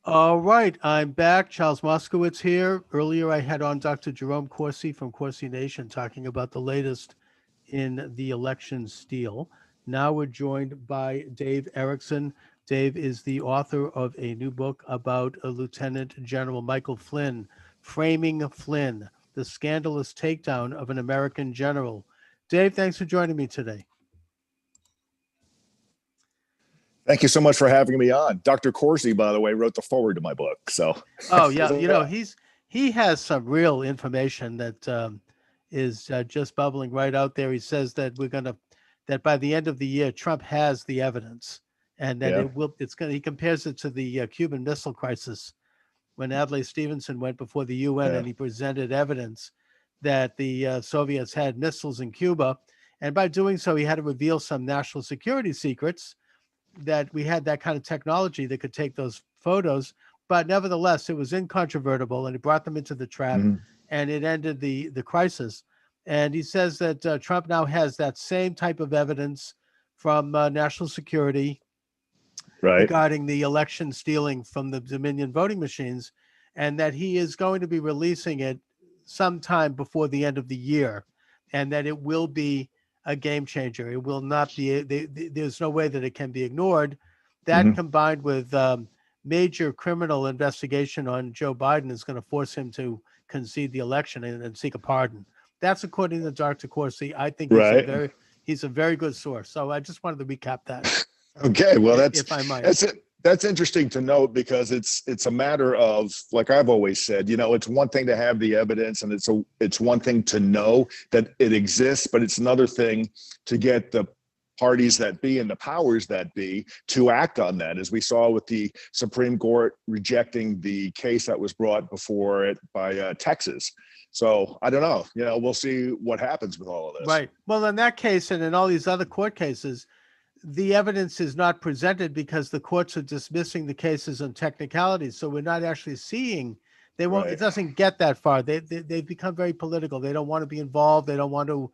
All right, I'm back. Charles Moscowitz here. Earlier, I had on Dr. Jerome Corsi from Corsi Nation talking about the latest in the election steal. Now we're joined by Dave Erickson. Dave is the author of a new book about Lieutenant General Michael Flynn, Framing Flynn, the Scandalous Takedown of an American General. Dave, thanks for joining me today. Thank you so much for having me on. Dr. Corsi, by the way, wrote the forward to my book. So, Oh yeah, he has some real information that is just bubbling right out there. He says that that by the end of the year, Trump has the evidence, and that yeah, it's gonna. He compares it to the Cuban Missile Crisis when Adlai Stevenson went before the UN yeah. and he presented evidence that the Soviets had missiles in Cuba, and by doing so, he had to reveal some national security secrets that we had that kind of technology that could take those photos, but nevertheless, it was incontrovertible, and it brought them into the trap, Mhm. and it ended the crisis. And he says that Trump now has that same type of evidence from national security Right. regarding the election stealing from the Dominion voting machines, and that he is going to be releasing it sometime before the end of the year, and that it will be a game changer. It will not be, there's no way that it can be ignored. That Mhm. combined with major criminal investigation on Joe Biden is going to force him to concede the election and seek a pardon. That's according to Dr. Corsi. I think Right. he's a very good source. So I just wanted to recap that, Okay. Well, if I might. that's it. That's interesting to note because it's a matter of, like I've always said, it's one thing to have the evidence, and it's one thing to know that it exists, but it's another thing to get the parties that be and the powers that be to act on that, as we saw with the Supreme Court rejecting the case that was brought before it by Texas. So I don't know. We'll see what happens with all of this. Right. Well, in that case and in all these other court cases, the evidence is not presented because the courts are dismissing the cases on technicalities. So we're not actually seeing, they won't, it Right. doesn't get that far. They've become very political. They don't want to be involved. They don't want to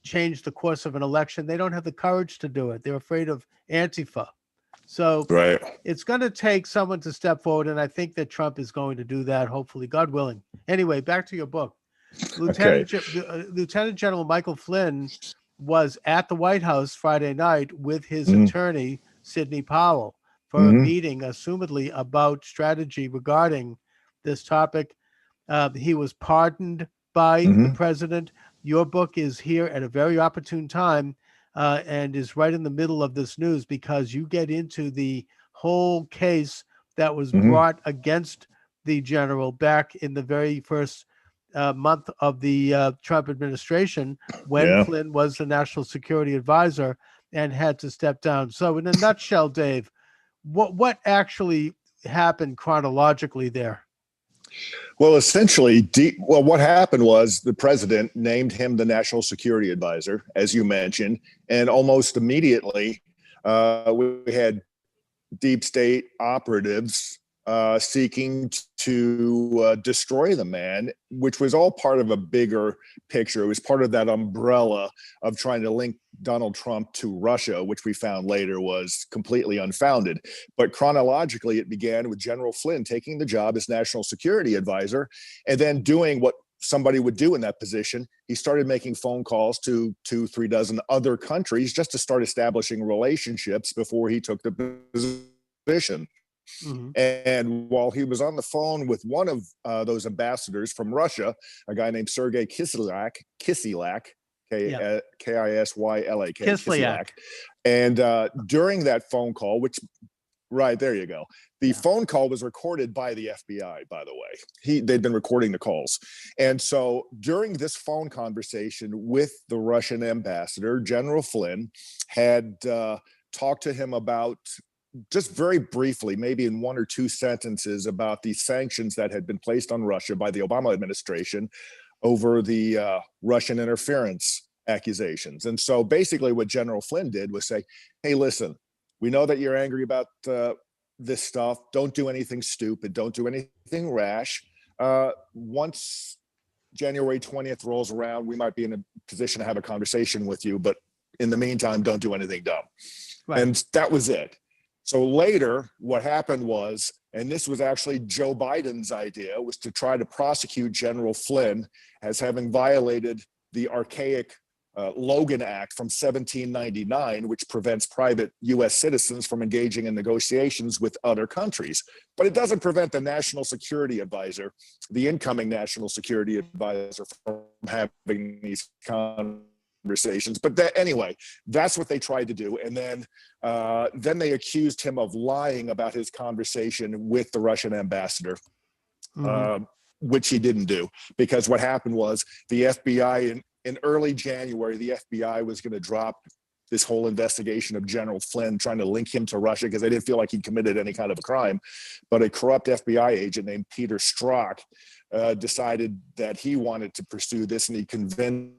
change the course of an election. They don't have the courage to do it. They're afraid of Antifa. So Right. it's going to take someone to step forward. And I think that Trump is going to do that, hopefully, God willing. Anyway, back to your book. Okay. Lieutenant General Michael Flynn was at the White House Friday night with his Mm-hmm. attorney, Sidney Powell, for a Mm-hmm. meeting, assumedly about strategy regarding this topic. He was pardoned by the Mm-hmm. president. Your book is here at a very opportune time and is right in the middle of this news because you get into the whole case that was Mm-hmm. brought against the general back in the very first month of the Trump administration when Yeah. Flynn was the national security advisor and had to step down. So, in a nutshell, Dave, what actually happened chronologically there? Well, essentially, what happened was the president named him the national security advisor, as you mentioned, and almost immediately we had deep state operatives seeking to destroy the man, which was all part of a bigger picture. It was part of that umbrella of trying to link Donald Trump to Russia, which we found later was completely unfounded. But chronologically, it began with General Flynn taking the job as national security advisor and then doing what somebody would do in that position. He started making phone calls to 2-3 dozen other countries just to start establishing relationships before he took the position. Mm-hmm. And while he was on the phone with one of those ambassadors from Russia, a guy named Sergei Kislyak, Yeah. Kisylyk, Kislyak. and during that phone call, right, there you go. The Yeah. phone call was recorded by the FBI, by the way. They'd been recording the calls. And so during this phone conversation with the Russian ambassador, General Flynn had talked to him about, just very briefly, maybe in one or two sentences, about the sanctions that had been placed on Russia by the Obama administration over the Russian interference accusations. And so basically what General Flynn did was say, hey, listen, we know that you're angry about this stuff. Don't do anything stupid. Don't do anything rash. Once January 20th rolls around, we might be in a position to have a conversation with you. But in the meantime, don't do anything dumb. Right. And that was it. So later, what happened was and this was actually Joe Biden's idea, was to try to prosecute General Flynn as having violated the archaic Logan Act from 1799, which prevents private U.S. citizens from engaging in negotiations with other countries. But it doesn't prevent the national security advisor, the incoming national security advisor, from having these conversations. But anyway, that's what they tried to do. And then they accused him of lying about his conversation with the Russian ambassador. Which he didn't do, because what happened was the FBI in early January, the FBI was going to drop this whole investigation of General Flynn, trying to link him to Russia because they didn't feel like he committed any kind of a crime. But a corrupt FBI agent named Peter Strzok decided that he wanted to pursue this, and he convinced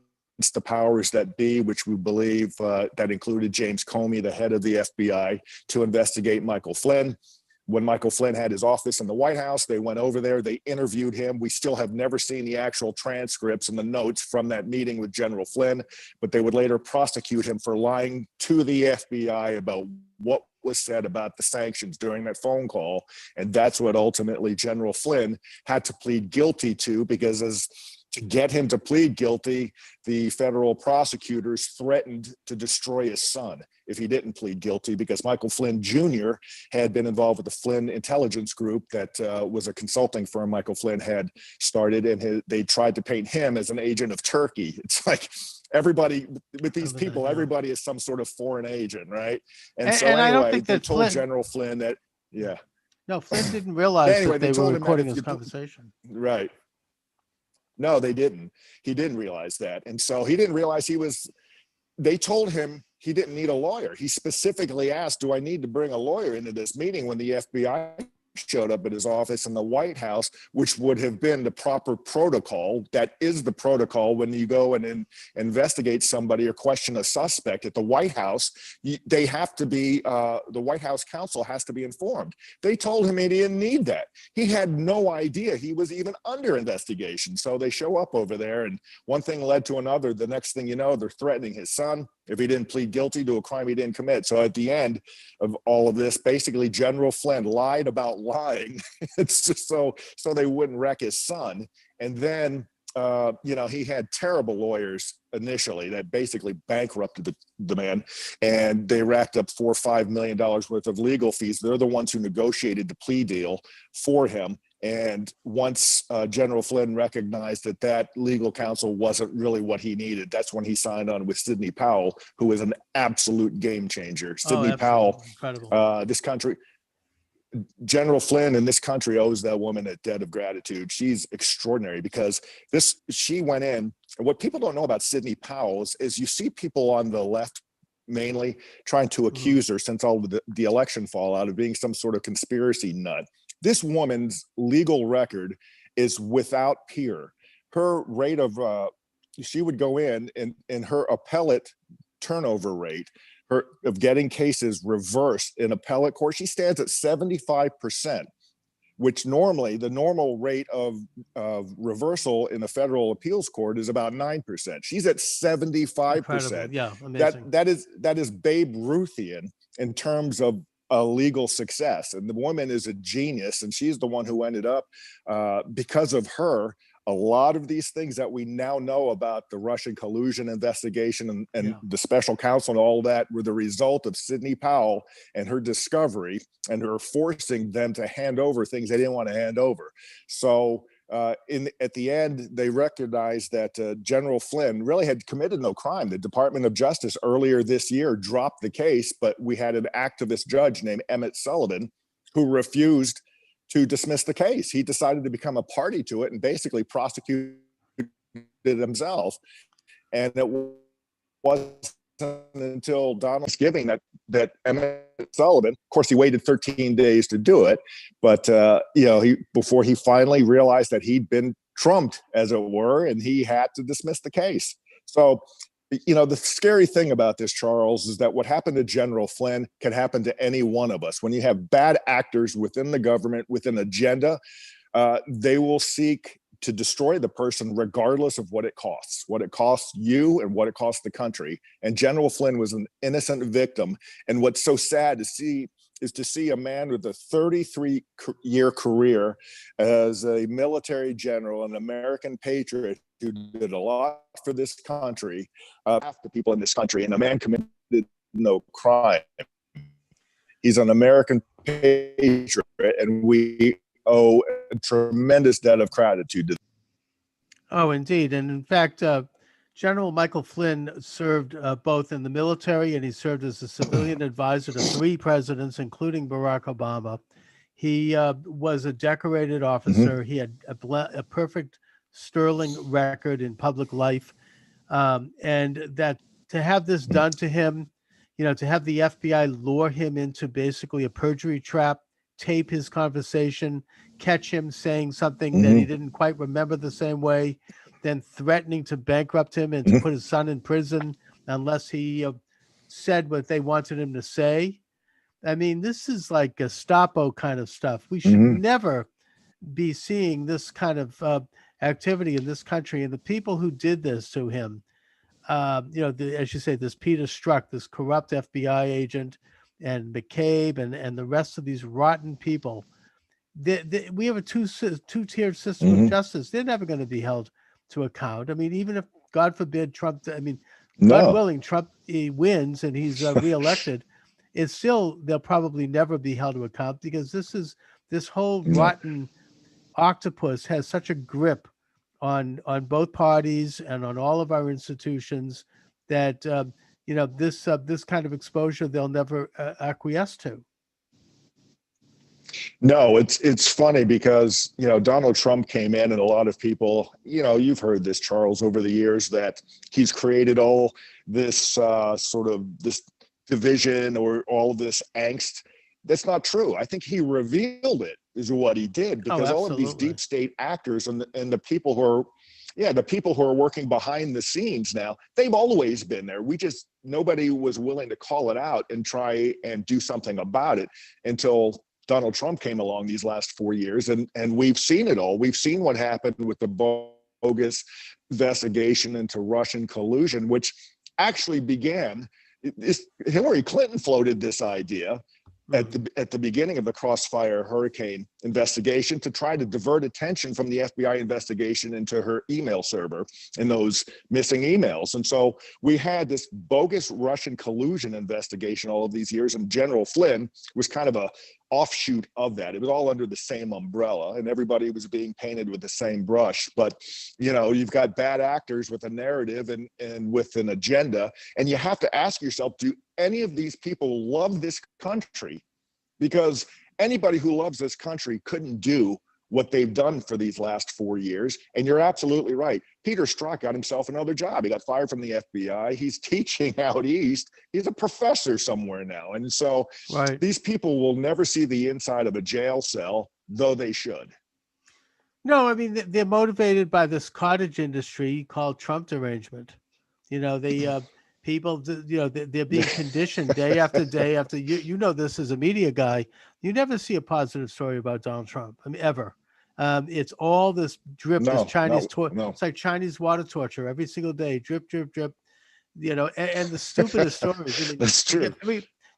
the powers that be, which we believe that included James Comey, the head of the FBI, to investigate Michael Flynn. When Michael Flynn had his office in the White House, they went over there, they interviewed him. We still have never seen the actual transcripts and the notes from that meeting with General Flynn, but they would later prosecute him for lying to the FBI about what was said about the sanctions during that phone call. And that's what ultimately General Flynn had to plead guilty to, because to get him to plead guilty, the federal prosecutors threatened to destroy his son if he didn't plead guilty, because Michael Flynn Jr. had been involved with the Flynn intelligence group that was a consulting firm Michael Flynn had started, and they tried to paint him as an agent of Turkey. It's like everybody, with these people, everybody is some sort of foreign agent, right? And so I don't anyway, think they that told Flynn, General Flynn that, yeah. No, Flynn didn't realize Anyway, that they told were him that recording if his you- conversation. Right. No, they didn't. He didn't realize that. And so he didn't realize they told him he didn't need a lawyer. He specifically asked, do I need to bring a lawyer into this meeting, when the FBI showed up at his office in the White House, which would have been the proper protocol. That is the protocol when you go and investigate somebody or question a suspect at the White House. They have to be, the White House counsel has to be informed. They told him he didn't need that. He had no idea he was even under investigation. So they show up over there, and one thing led to another. The next thing you know, they're threatening his son if he didn't plead guilty to a crime he didn't commit. So at the end of all of this, basically General Flynn lied about lying. It's just so they wouldn't wreck his son. And then, he had terrible lawyers initially that basically bankrupted the man, and they racked up $4 or $5 million worth of legal fees. They're the ones who negotiated the plea deal for him. And once General Flynn recognized that legal counsel wasn't really what he needed, that's when he signed on with Sidney Powell, who is an absolute game changer. Sidney Powell, this country, General Flynn in this country owes that woman a debt of gratitude. She's extraordinary, because she went in, and what people don't know about Sidney Powell is you see people on the left mainly trying to accuse her, since all of the election fallout, of being some sort of conspiracy nut. This woman's legal record is without peer. Her rate of, she would go in her appellate turnover rate, of getting cases reversed in appellate court, she stands at 75%, which normally the normal rate of reversal in the federal appeals court is about 9%. She's at 75%. Incredible. Yeah, amazing. That is Babe Ruthian in terms of a legal success. And the woman is a genius, and she's the one who ended up, because of her, a lot of these things that we now know about the Russian collusion investigation and the special counsel and all that were the result of Sidney Powell and her discovery, and her forcing them to hand over things they didn't want to hand over. So at the end, they recognized that General Flynn really had committed no crime. The Department of Justice earlier this year dropped the case, but we had an activist judge named Emmett Sullivan who refused to dismiss the case. He decided to become a party to it and basically prosecuted it himself. And it wasn't until Donald's giving that Emmett Sullivan, of course, he waited 13 days to do it, but before he finally realized that he'd been trumped, as it were, and he had to dismiss the case. So, the scary thing about this, Charles, is that what happened to General Flynn can happen to any one of us. When you have bad actors within the government with an agenda, they will seek to destroy the person regardless of what it costs you and what it costs the country. And General Flynn was an innocent victim. And what's so sad to see is to see a man with a 33-year career as a military general, an American patriot who did a lot for this country, half the people in this country, and the man committed no crime. He's an American patriot, and we owe a tremendous debt of gratitude to them. Oh, indeed. And in fact, General Michael Flynn served both in the military, and he served as a civilian advisor to 3 presidents, including Barack Obama. He was a decorated officer. He had a perfect sterling record in public life. And that to have this done to him, to have the FBI lure him into basically a perjury trap, tape his conversation, catch him saying something that he didn't quite remember the same way, then threatening to bankrupt him and to put his son in prison unless he said what they wanted him to say. I mean, this is like Gestapo kind of stuff. We should never be seeing this kind of activity in this country. And the people who did this to him, as you say, this Peter Strzok, this corrupt FBI agent, and McCabe, and the rest of these rotten people, we have a two-tiered system of justice. They're never going to be held to account. I mean, even if, God forbid, God willing, Trump wins and he's reelected, it's still, they'll probably never be held to account, because this whole rotten octopus has such a grip on both parties and on all of our institutions that this kind of exposure they'll never acquiesce to. No, it's funny because, Donald Trump came in, and a lot of people, you've heard this, Charles, over the years, that he's created all this sort of this division or all this angst. That's not true. I think he revealed it, is what he did, because all of these deep state actors and the people who are working behind the scenes now, they've always been there. Nobody was willing to call it out and try and do something about it until Donald Trump came along these last 4 years, and we've seen it all. We've seen what happened with the bogus investigation into Russian collusion, which actually began. Hillary Clinton floated this idea at the beginning of the Crossfire Hurricane investigation to try to divert attention from the FBI investigation into her email server and those missing emails. And so we had this bogus Russian collusion investigation all of these years, and General Flynn was kind of a offshoot of that. It was all under the same umbrella, and everybody was being painted with the same brush. But you've got bad actors with a narrative and with an agenda, and you have to ask yourself, do any of these people love this country? Because anybody who loves this country couldn't do what they've done for these last 4 years. And you're absolutely right. Peter Strzok got himself another job. He got fired from the FBI. He's teaching out east. He's a professor somewhere now. And so these people will never see the inside of a jail cell, though they should. No, I mean, they're motivated by this cottage industry called Trump derangement. People, they're being conditioned day after day after. This as a media guy, you never see a positive story about Donald Trump. I mean, ever. It's all this drip, this Chinese It's like Chinese water torture every single day, drip, drip, drip. And the stupidest stories. I mean, That's true.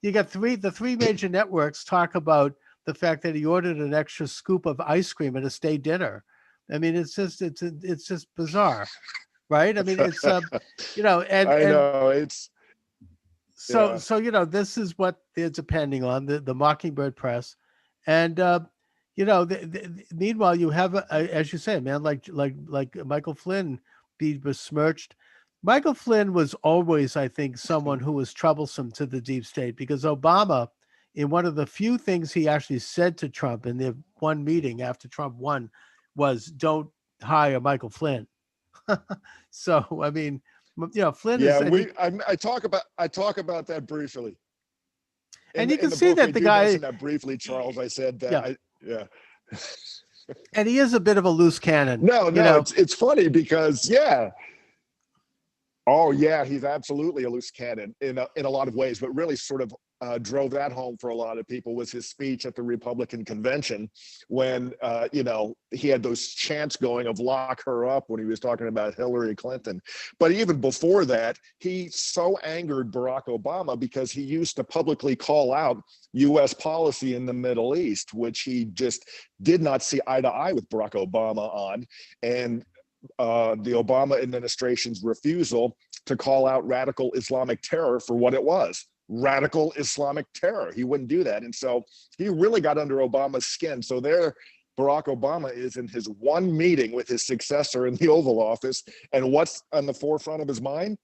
You got the 3 major networks talk about the fact that he ordered an extra scoop of ice cream at a state dinner. I mean, it's just bizarre. Right. I mean, it's, So this is what they're depending on, the Mockingbird press. And, meanwhile, you have, as you say, a man like Michael Flynn be besmirched. Michael Flynn was always, I think, someone who was troublesome to the deep state, because Obama, in one of the few things he actually said to Trump in the one meeting after Trump won, was, don't hire Michael Flynn. So, I mean, Flynn is. I talk about that briefly. And you can see that the guy. That briefly, Charles. I said that. And he is a bit of a loose cannon. No, it's funny because he's absolutely a loose cannon in a lot of ways, but really sort of drove that home for a lot of people was his speech at the Republican convention when, he had those chants going of lock her up when he was talking about Hillary Clinton. But even before that, he so angered Barack Obama because he used to publicly call out U.S. policy in the Middle East, which he just did not see eye to eye with Barack Obama on. And the Obama administration's refusal to call out radical Islamic terror for what it was. Radical Islamic terror. He wouldn't do that. And so he really got under Obama's skin. So there, Barack Obama is in his one meeting with his successor in the Oval Office. And what's on the forefront of his mind?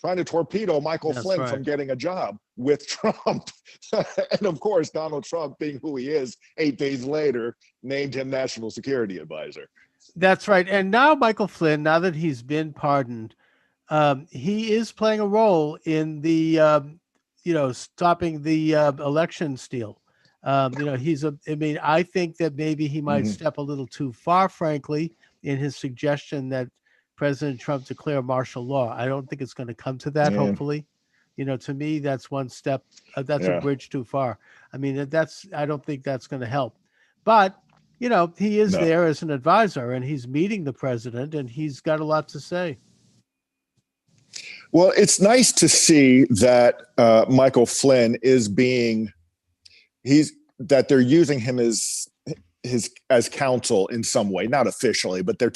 Trying to torpedo Michael Flynn from getting a job with Trump. And of course, Donald Trump, being who he is, 8 days later, named him National Security Advisor. That's right. And now Michael Flynn, now that he's been pardoned, he is playing a role in the, stopping the election steal. I think that maybe he might step a little too far, frankly, in his suggestion that President Trump declare martial law. I don't think it's going to come to that, hopefully. To me, that's one step. That's a bridge too far. I don't think that's going to help. But, he is there as an advisor, and he's meeting the president, and he's got a lot to say. Well, it's nice to see that Michael Flynn that they're using him as counsel in some way, not officially, but they're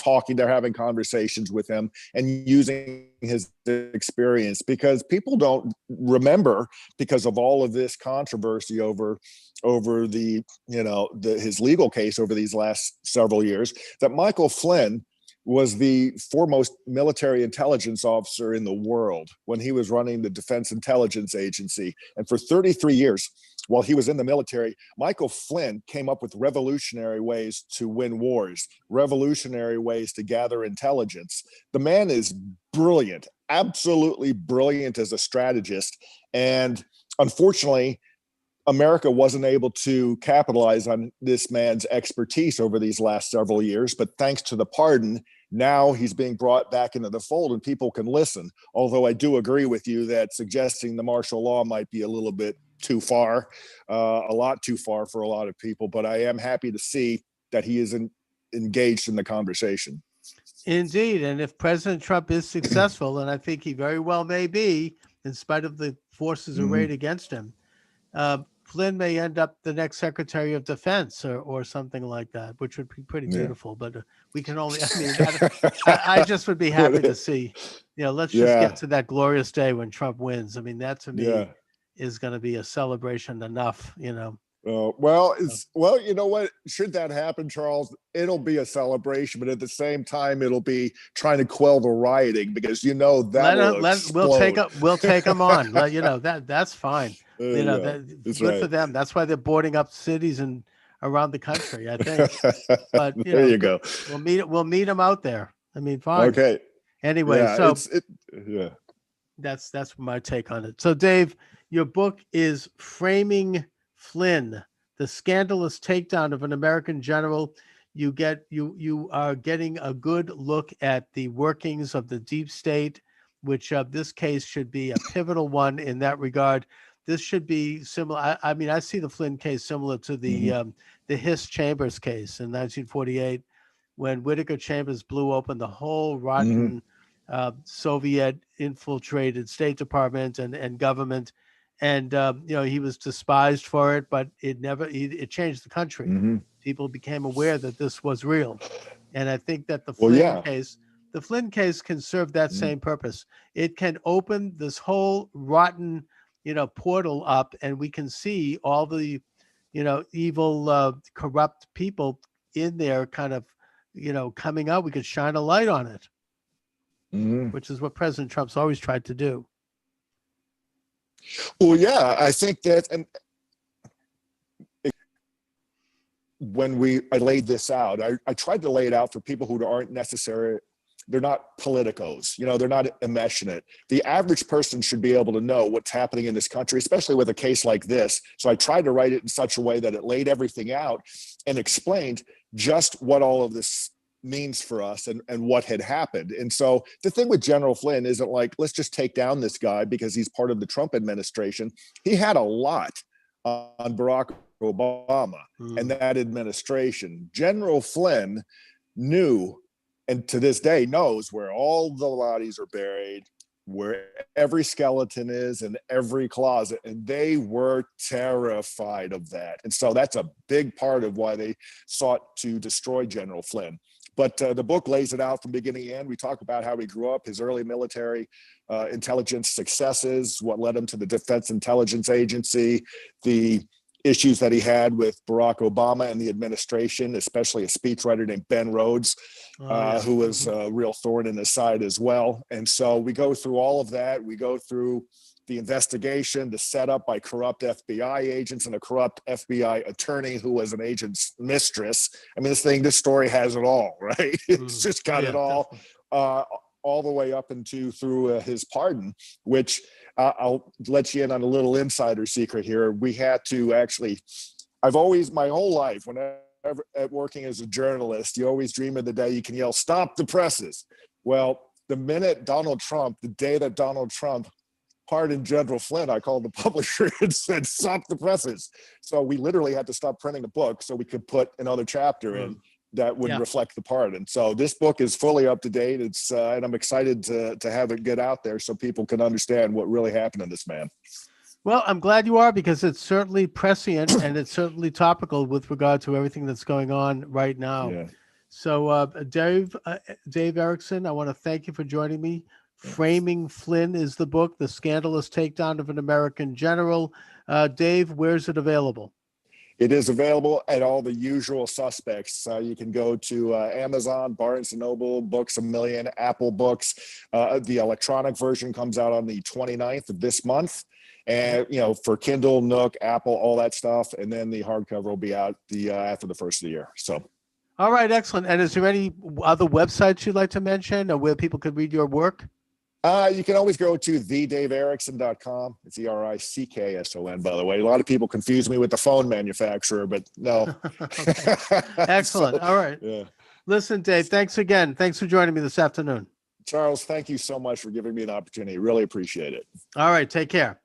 having conversations with him and using his experience, because people don't remember, because of all of this controversy over his legal case over these last several years, that Michael Flynn was the foremost military intelligence officer in the world when he was running the Defense Intelligence Agency. And for 33 years, while he was in the military, Michael Flynn came up with revolutionary ways to win wars, revolutionary ways to gather intelligence. The man is brilliant, absolutely brilliant as a strategist. And unfortunately, America wasn't able to capitalize on this man's expertise over these last several years. But thanks to the pardon, now he's being brought back into the fold and people can listen. Although I do agree with you that suggesting the martial law might be a little bit too far, a lot too far for a lot of people. But I am happy to see that he is engaged in the conversation. Indeed. And if President Trump is successful, and I think he very well may be, in spite of the forces arrayed against him, Flynn may end up the next Secretary of Defense or something like that, which would be pretty beautiful. But we can only, I just would be happy to see, let's just get to that glorious day when Trump wins. That to me is going to be a celebration enough, Well, you know what? Should that happen, Charles, it'll be a celebration, but at the same time, it'll be trying to quell the rioting, because we'll take them on. That's fine. That's good for them. That's why they're boarding up cities and around the country, I think. But there you go. We'll meet them out there. Fine. Okay. Anyway, that's my take on it. So, Dave, your book is Framing Flynn, the Scandalous Takedown of an American General. You are getting a good look at the workings of the deep state, which this case should be a pivotal one in that regard. This should be similar. I see the Flynn case similar to the Hiss Chambers case in 1948, when Whittaker Chambers blew open the whole rotten Soviet infiltrated State Department and government. And, he was despised for it, but it changed the country. People became aware that this was real. And I think that the Flynn case can serve that same purpose. It can open this whole rotten, portal up, and we can see all the, evil, corrupt people in there kind of, coming out. We could shine a light on it, which is what President Trump's always tried to do. Well, yeah, I think that, and when I laid this out, I tried to lay it out for people who aren't necessarily, they're not politicos, they're not enmeshed in it. The average person should be able to know what's happening in this country, especially with a case like this. So I tried to write it in such a way that it laid everything out and explained just what all of this means for us and what had happened. And so the thing with General Flynn isn't like, let's just take down this guy because he's part of the Trump administration. He had a lot on Barack Obama and that administration. General Flynn knew, and to this day knows, where all the bodies are buried, where every skeleton is in every closet, and they were terrified of that. And so that's a big part of why they sought to destroy General Flynn. But the book lays it out from beginning to end. We talk about how he grew up, his early military intelligence successes, what led him to the Defense Intelligence Agency, the issues that he had with Barack Obama and the administration, especially a speechwriter named Ben Rhodes, who was a real thorn in his side as well. And so we go through all of that. We go through the investigation, the setup by corrupt FBI agents and a corrupt FBI attorney who was an agent's mistress. I mean, this story has it all, right? It's just got it all the way up into through his pardon, which I'll let you in on a little insider secret here. We had to actually, I've always, my whole life, whenever working as a journalist, you always dream of the day you can yell, "Stop the presses." Well, the minute Donald Trump, the day that Donald Trump pardoned General Flynn, I called the publisher and said, "Stop the presses." So we literally had to stop printing the book so we could put another chapter in that would reflect the pardon. So this book is fully up to date. It's and I'm excited to have it get out there so people can understand what really happened to this man. Well, I'm glad you are, because it's certainly prescient and it's certainly topical with regard to everything that's going on right now. Yeah. So Dave Erickson, I want to thank you for joining me. Framing Flynn is the book, The Scandalous Takedown of an American General. Dave, where's it available? It is available at all the usual suspects. You can go to Amazon, Barnes & Noble, Books A Million, Apple Books. The electronic version comes out on the 29th of this month. And, for Kindle, Nook, Apple, all that stuff. And then the hardcover will be out after the first of the year. So. All right, excellent. And is there any other websites you'd like to mention or where people could read your work? You can always go to thedaveerickson.com. It's Erickson, by the way. A lot of people confuse me with the phone manufacturer, but no. Excellent. All right. Yeah. Listen, Dave, thanks again. Thanks for joining me this afternoon. Charles, thank you so much for giving me an opportunity. Really appreciate it. All right. Take care.